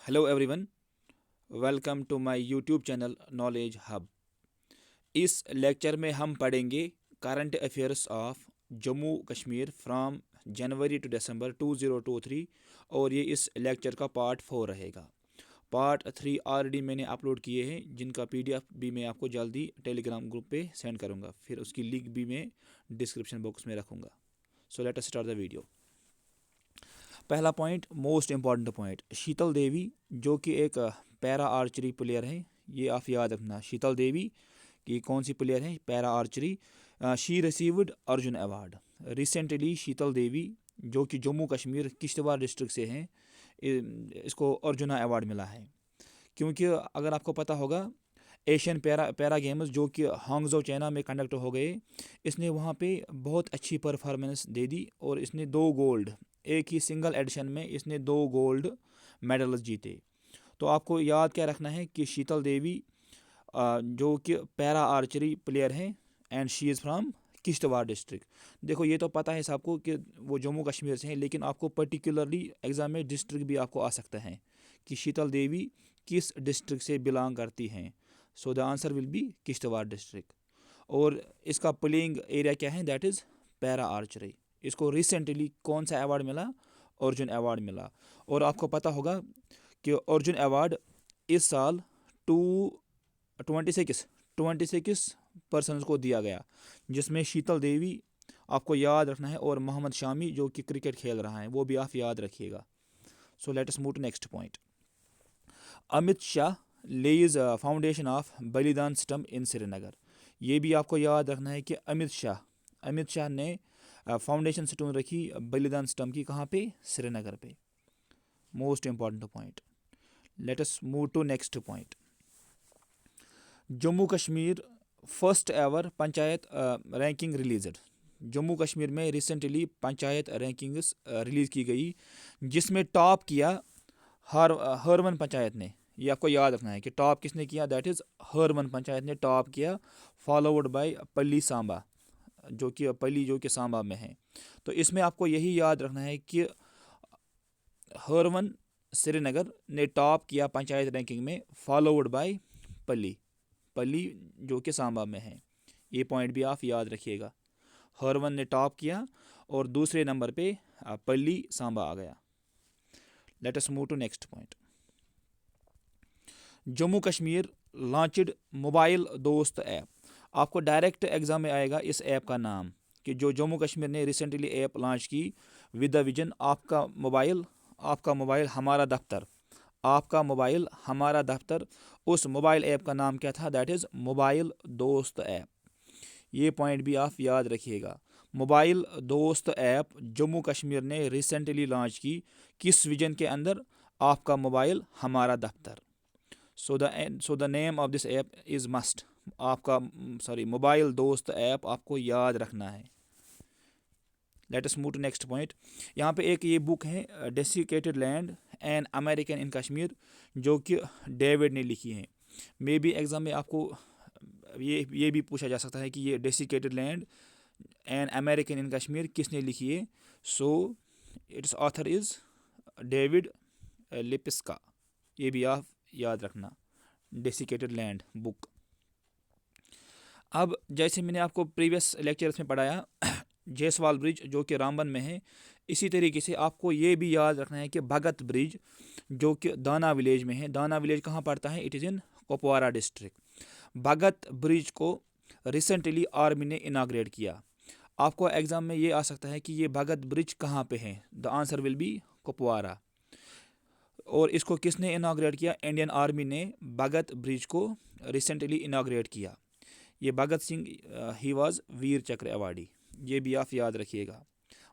Hello everyone, welcome to my YouTube channel knowledge hub. इस lecture में हम पढ़ेंगे current affairs of Jammu Kashmir from January to December 2023 और ये इस लेक्चर का पार्ट 4 रहेगा। पार्ट 3 ऑलरेडी मैंने अपलोड किए हैं, जिनका पीडीएफ भी मैं आपको जल्दी टेलीग्राम ग्रुप पे सेंड करूँगा, फिर उसकी लिंक भी मैं डिस्क्रिप्शन बॉक्स में रखूँगा। सो let us start the video. पहला पॉइंट, मोस्ट इम्पॉर्टेंट पॉइंट, शीतल देवी जो कि एक पैरा आर्चरी प्लेयर है, ये आप याद रखना। शीतल देवी की कौन सी प्लेयर है? Para archery. She received Arjun award. Recently Sheetal Devi जो कि जम्मू कश्मीर किश्तवाड़ डिस्ट्रिक्ट से हैं, इसको अर्जुना अवार्ड मिला है। क्योंकि अगर आपको पता होगा, एशियन पैरा गेम्स जो कि हांगजो चाइना में कंडक्ट हो गए, इसने वहाँ पे बहुत अच्छी परफॉर्मेंस दे दी और इसने 2 गोल्ड, एक ही सिंगल एडिशन में इसने 2 गोल्ड मेडल्स जीते। तो आपको याद क्या रखना है कि शीतल देवी जो कि पैरा आर्चरी प्लेयर हैं and she is from Kishtwar district. देखो, ये तो पता है सबको कि वो जम्मू कश्मीर से हैं, लेकिन आपको पर्टिकुलरली एग्ज़ाम में डिस्ट्रिक्ट भी आपको आ सकता है कि शीतल देवी किस डिस्ट्रिक्ट से बिलोंग करती हैं। So the answer will B Kishtwar district. और इसका प्लेइंग एरिया क्या है? That is para archery. इसको रिसेंटली कौन सा अवार्ड मिला? अर्जुन अवार्ड मिला। और आपको पता होगा कि अर्जुन अवार्ड इस साल 26 पर्सनस को दिया गया, जिसमें शीतल देवी आपको याद रखना है और मोहम्मद शामी जो कि क्रिकेट खेल रहा है वो भी आप याद रखिएगा। So let us move to next point. Amit Shah lays foundation of Balidan Stambh in Srinagar. ये भी आपको याद रखना है कि अमित शाह ने फाउंडेशन स्टोन रखी बलिदान स्टम्प की, कहाँ पे? श्रीनगर पे। Most important point. Let us move to next point. Jammu Kashmir first ever panchayat ranking released. Jammu Kashmir में रिसेंटली पंचायत रैंकिंग्स रिलीज़ की गई, जिसमें टॉप किया हरवन पंचायत ने। ये आपको याद रखना है कि टॉप किसने किया? दैट इज़ हरवन पंचायत ने टॉप किया, फॉलोवर्ड बाय पल्ली सांबा जो कि सांबा में है। तो इसमें आपको यही याद रखना है कि हरवन श्रीनगर ने टॉप किया पंचायत रैंकिंग में, फॉलोवर्ड बाय पल्ली जो कि सांबा में है। ये पॉइंट भी आप याद रखिएगा। हरवन ने टॉप किया और दूसरे नंबर पे पल्ली सांबा आ गया। Let us move to next point. Jammu Kashmir launched mobile Dost app. आपको डायरेक्ट एग्जाम में आएगा इस ऐप का नाम, कि जो जम्मू कश्मीर ने रिसेंटली ऐप लॉन्च की विद द विजन आपका मोबाइल हमारा दफ्तर। आपका मोबाइल हमारा दफ्तर, उस मोबाइल ऐप का नाम क्या था? That is mobile Dost app. ये पॉइंट भी आप याद रखिएगा। मोबाइल दोस्त ऐप जम्मू कश्मीर ने रिसेंटली लॉन्च की, किस विजन के अंदर? आपका मोबाइल हमारा दफ्तर। So the name of this app is must. Mobile Dost app आपको याद रखना है। Let us move to next point. यहाँ पे एक ये बुक है, desecrated land an American in Kashmir, जो कि डेविड ने लिखी है। मे बी एग्जाम में आपको ये भी पूछा जा सकता है कि ये desiccated land an American in Kashmir किसने लिखी है? So it's author is David Lipiska. ये भी आप याद रखना, डेसिकेटेड लैंड बुक। अब जैसे मैंने आपको प्रीवियस लेक्चर्स में पढ़ाया, जयसवाल ब्रिज जो कि रामबन में है, इसी तरीके से आपको ये भी याद रखना है कि भगत ब्रिज जो कि दाना विलेज में है। दाना विलेज कहाँ पड़ता है? It is in Kupwara district. Bhagat bridge को रिसेंटली आर्मी ने इनाग्रेट किया। आपको एग्जाम में ये आ सकता है कि ये भगत ब्रिज कहाँ पे है? The answer will be Kupwara. और इसको किसने इनाग्रेट किया? इंडियन आर्मी ने भगत ब्रिज को रिसेंटली इनाग्रेट किया। ये भगत सिंह ही वाज वीर चक्र अवार्डी। ये भी आप याद रखिएगा।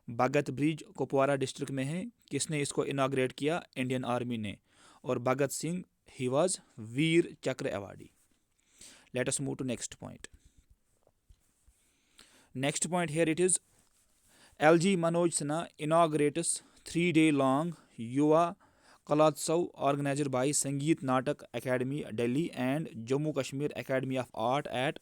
भगत ब्रिज कुपवारा डिस्ट्रिक्ट में है, किसने इसको इनाग्रेट किया? इंडियन आर्मी ने। और भगत सिंह ही was Vir Chakra awardee. Let us move to next point. Next point here it is LG Manoj Sinha inaugurates 3-day long युवा कलोत्सव organized by संगीत नाटक academy Delhi and Jammu Kashmir academy of art at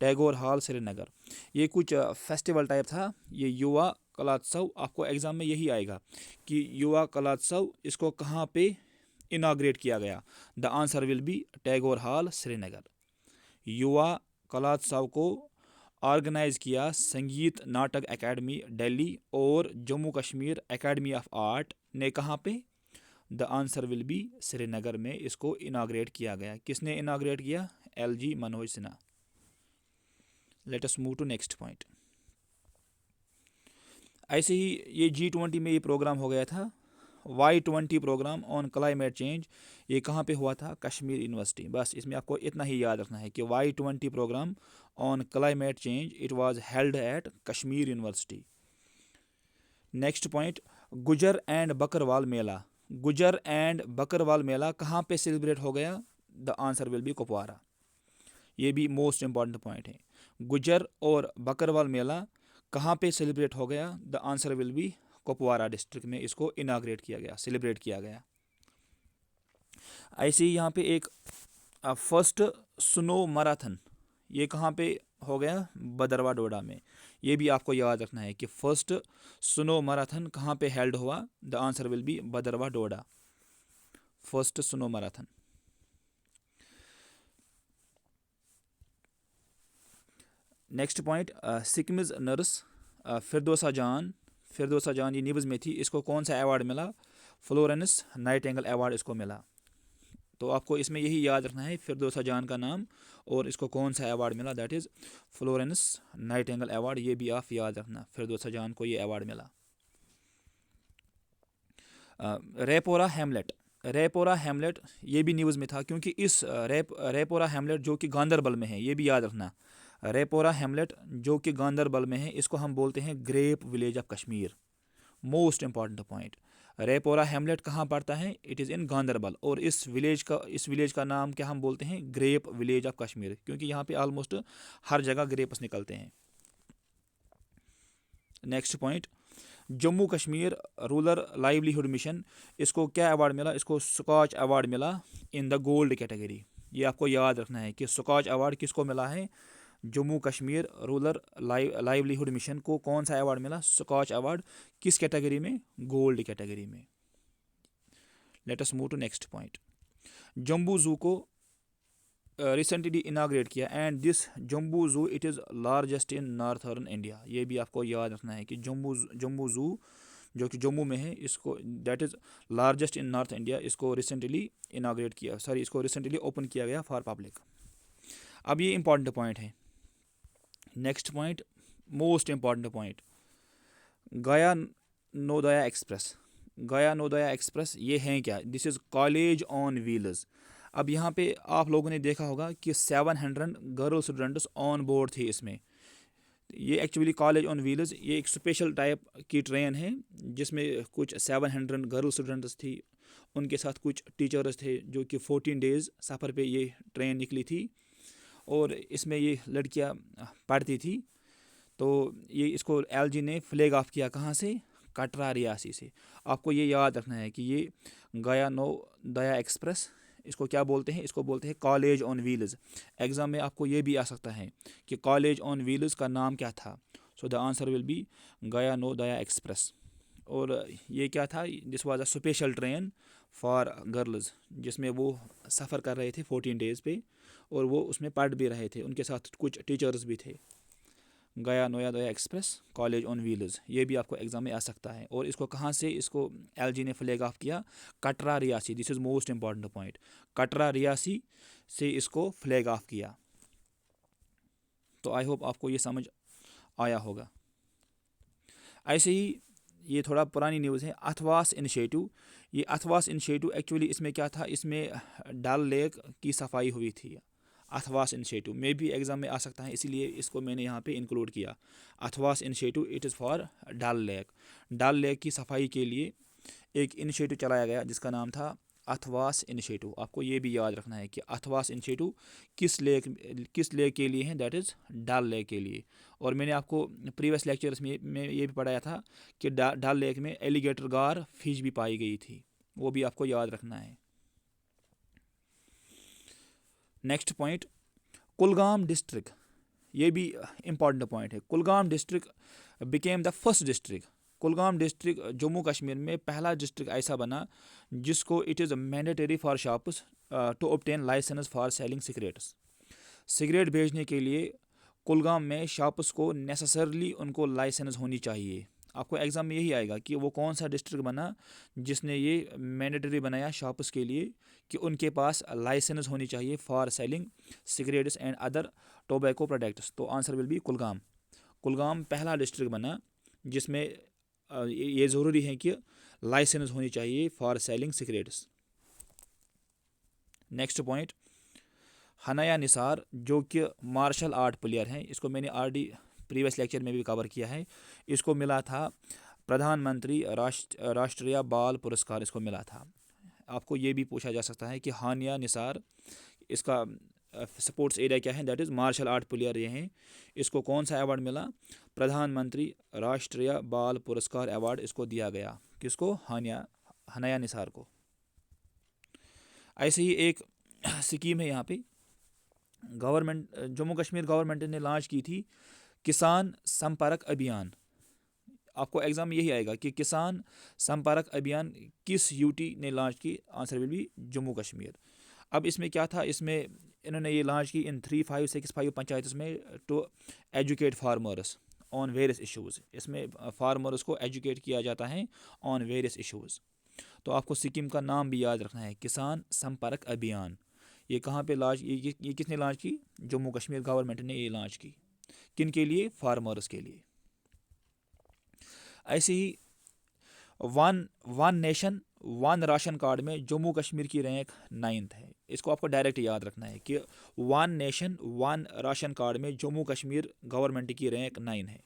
Tagore hall Srinagar. ये कुछ festival type था, ये युवा कलोत्सव। आपको एग्जाम में यही आएगा कि युवा कलोत्सव इसको कहाँ पे इनाग्रेट किया गया? The answer will B Tagore hall Srinagar. युवा कलोत्सव को ऑर्गेनाइज किया संगीत नाटक एकेडमी दिल्ली और Jammu Kashmir academy of art ने कहाँ पे? The answer will be Srinagar में इसको इनाग्रेट किया गया। किसने इनाग्रेट किया? LG Manoj Sinha. Let us move to next point. ऐसे ही ये G20 में ये प्रोग्राम हो गया था। Y20 programme on climate change, ये कहाँ पे हुआ था? कश्मीर यूनिवर्सिटी। बस इसमें आपको इतना ही याद रखना है कि Y20 programme on climate change it was held at Kashmir university. Next point, Gujjar and Bakarwal Mela. Gujjar and Bakarwal Mela कहाँ पे सेलिब्रेट हो गया? The answer will be Kupwara. ये भी मोस्ट इंपॉर्टेंट पॉइंट है। गुजर और बकरवाल मेला कहाँ पे सेलिब्रेट हो गया? The answer will be Kupwara district में इसको इनाग्रेट किया गया, सेलिब्रेट किया गया। ऐसे ही यहाँ पे एक फर्स्ट स्नो मैराथन, ये कहाँ पे हो गया? भदरवा डोडा में। ये भी आपको याद रखना है कि फर्स्ट स्नो मैराथन कहाँ पे हेल्ड हुआ? The answer will be Bhaderwah Doda, first snow marathon. Next point, Sikkim's nurse Firdausa Jan ये न्यूज़ में थी, इसको कौन सा अवार्ड मिला? फ्लोरेंस नाइटिंगेल अवार्ड इसको मिला। तो आपको इसमें यही याद रखना है फिरदौसा जान का नाम और इसको कौन सा अवार्ड मिला, that is Florence Nightingale award. ये भी आप याद रखना, फिरदौसा जान को ये अवार्ड मिला। रेपोरा हैमलेट ये भी न्यूज़ में था, क्योंकि इस रेपोरा हैमलेट जो कि गांदरबल में है, ये भी याद रखना। रेपोरा हैमलेट जो कि गांदरबल में है, इसको हम बोलते हैं grape village of Kashmir. Most important point, Repora hamlet कहाँ पड़ता है? It is in Ganderbal. और इस विलेज का नाम क्या हम बोलते हैं? ग्रेप विलेज ऑफ कश्मीर, क्योंकि यहाँ पे ऑलमोस्ट हर जगह ग्रेप्स निकलते हैं। Next point, Jammu Kashmir rural livelihood mission, इसको क्या अवार्ड मिला? इसको स्कॉच अवार्ड मिला इन द गोल्ड कैटेगरी। ये आपको याद रखना है कि स्कॉच अवार्ड किसको मिला है? Jammu Kashmir rural livelihood mission को कौन सा अवार्ड मिला? Skoch award. किस कैटेगरी में? गोल्ड कैटेगरी में। Let us move to next point. Jambu zoo को रिसेंटली इनाग्रेट किया and this Jambu zoo it is largest in northern India. ये भी आपको याद रखना है कि जम्बू जू जो कि जम्मू में है, इसको that is largest in north India, इसको रिसेंटली इनाग्रेट किया, इसको रिसेंटली ओपन किया गया फॉर पब्लिक। अब ये इंपॉर्टेंट पॉइंट है। Next point, most important point, गया नवोदया एक्सप्रेस ये हैं क्या? This is college on wheels. अब यहाँ पे आप लोगों ने देखा होगा कि 700 गर्ल स्टूडेंट्स ऑन बोर्ड थे इसमें। ये एक्चुअली कॉलेज ऑन व्हील्स ये एक स्पेशल टाइप की ट्रेन है जिसमें कुछ 700 गर्ल स्टूडेंट्स थी, उनके साथ कुछ टीचर्स थे, जो कि 14 डेज़ सफ़र पे ये ट्रेन निकली थी और इसमें ये लड़कियां पढ़ती थी। तो ये इसको LG ने फ्लैग ऑफ किया कहाँ से? कटरा रियासी से। आपको ये याद रखना है कि ये गया नवोदया एक्सप्रेस, इसको क्या बोलते हैं? इसको बोलते हैं कॉलेज ऑन व्हील्स। एग्ज़ाम में आपको ये भी आ सकता है कि कॉलेज ऑन व्हील्स का नाम क्या था? So the answer will B गया नवोदया एक्सप्रेस। और ये क्या था? This was a special train for girls, जिसमें वो सफ़र कर रहे थे 14 डेज़ पे और वो उसमें पढ़ भी रहे थे, उनके साथ कुछ टीचर्स भी थे। गया Navodaya express college on wheels, ये भी आपको एग्जाम में आ सकता है। और इसको कहाँ से इसको LG ने फ्लैग ऑफ किया? Katra Reasi. This is most important point, Katra Reasi से इसको फ्लैग ऑफ किया। तो आई होप आपको ये समझ आया होगा। ऐसे ही ये थोड़ा पुरानी न्यूज़ है, अथवास इनिशिएटिव। ये अथवास इनिशिएटिव एक्चुअली इसमें क्या था? इसमें डल लेक की सफाई हुई थी। अथवास इनिशिएटिव में भी एग्ज़ाम में आ सकता है, इसीलिए इसको मैंने यहाँ पे इंक्लूड किया। अथवास initiative it is for Dal lake की सफाई के लिए एक इनिशिएटिव चलाया गया जिसका नाम था अथवास इनिशिएटिव। आपको ये भी याद रखना है कि अथवास इनिशिएटिव किस लेक के लिए है? दैट इज़ डल लेक के लिए। और मैंने आपको प्रीवियस लेक्चर्स में ये भी पढ़ाया था कि डल लेक में एलिगेटर गार फिश भी पाई गई थी, वो भी आपको याद रखना है। नेक्स्ट पॉइंट, कुलगाम डिस्ट्रिक्ट, ये भी इम्पॉर्टेंट पॉइंट है। Kulgam district became the first district Kulgam district Jammu Kashmir में पहला डिस्ट्रिक्ट ऐसा बना जिसको it is mandatory for shops to obtain licence for selling cigarettes. Cigarette बेचने के लिए कुलगाम में शॉप्स को नेसेसरली उनको लाइसेंस होनी चाहिए। आपको एग्ज़ाम में यही आएगा कि वो कौन सा डिस्ट्रिक्ट बना जिसने ये मैंडेटरी बनाया शॉप्स के लिए कि उनके पास लाइसेंस होनी चाहिए for selling cigarettes and other tobacco products. तो answer will be Kulgam. Kulgam पहला डिस्ट्रिक्ट बना जिसमें ये ज़रूरी है कि लाइसेंस होनी चाहिए for selling cigarettes. Next point, हनाया निसार जो कि मार्शल आर्ट प्लेयर हैं, इसको मैंने ऑलरेडी प्रीवियस लेक्चर में भी कवर किया है। इसको मिला था प्रधानमंत्री राष्ट्रीय बाल पुरस्कार, इसको मिला था। आपको ये भी पूछा जा सकता है कि हानिया निसार इसका स्पोर्ट्स एरिया क्या है, that is martial art player ये हैं। इसको कौन सा अवार्ड मिला? प्रधानमंत्री राष्ट्रीय बाल पुरस्कार अवार्ड इसको दिया गया। किसको? हनाया निसार को। ऐसे ही एक स्कीम है यहाँ पे, गवर्नमेंट जम्मू कश्मीर गवर्नमेंट ने लॉन्च की थी किसान संपर्क अभियान। आपको एग्ज़ाम यही आएगा कि किसान संपर्क अभियान किस यूटी ने लॉन्च की? Answer will B Jammu Kashmir. अब इसमें क्या था, इसमें इन्होंने ये लॉन्च की इन 3565 पंचायतों में to educate farmers on various issues. इसमें फार्मर्स को एजुकेट किया जाता है ऑन वेरियस इश्यूज़। तो आपको स्कीम का नाम भी याद रखना है, किसान संपर्क अभियान। ये कहाँ पे लॉन्च, ये किसने लॉन्च की? जम्मू कश्मीर गवर्नमेंट ने ये लॉन्च की। किन के लिए? फार्मर्स के लिए। ऐसे ही one nation one ration card में जम्मू कश्मीर की रैंक 9th है। इसको आपको डायरेक्ट याद रखना है कि one nation one ration card में जम्मू कश्मीर गवर्नमेंट की रैंक 9 है।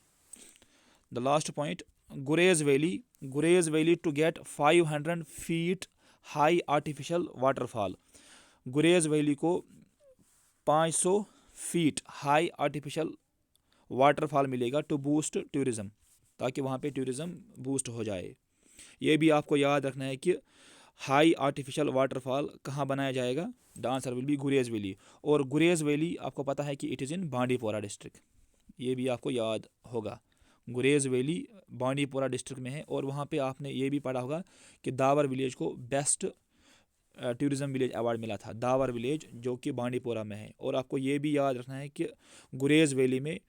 The last point, Gurez valley to get 500 feet high artificial waterfall. Gurez valley को 500 फीट हाई आर्टिफिशियल वाटरफॉल मिलेगा टू बूस्ट टूरिज़्म, ताकि वहाँ पे टूरिज़्म बूस्ट हो जाए। ये भी आपको याद रखना है कि हाई आर्टिफिशियल वाटरफॉल कहाँ बनाया जाएगा? The answer will B Gurez valley. और गुरेज वैली आपको पता है कि it is in Bandipora district. ये भी आपको याद होगा, गुरेज वैली बांडीपोरा डिस्ट्रिक्ट में है। और वहाँ पे आपने ये भी पढ़ा होगा कि दावर विलेज को बेस्ट टूरिज़्म विलेज अवार्ड मिला था, दावर विलेज जो कि बांडीपोरा में है। और आपको ये भी याद रखना है कि गुरेज वैली में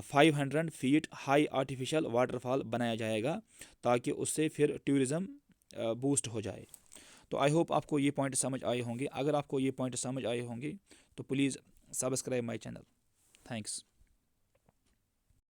500 फीट हाई आर्टिफिशियल वाटरफॉल बनाया जाएगा ताकि उससे फिर टूरिज़्म बूस्ट हो जाए। तो आई होप आपको ये पॉइंट समझ आए होंगे। अगर आपको ये पॉइंट समझ आए होंगे तो please subscribe my channel. Thanks.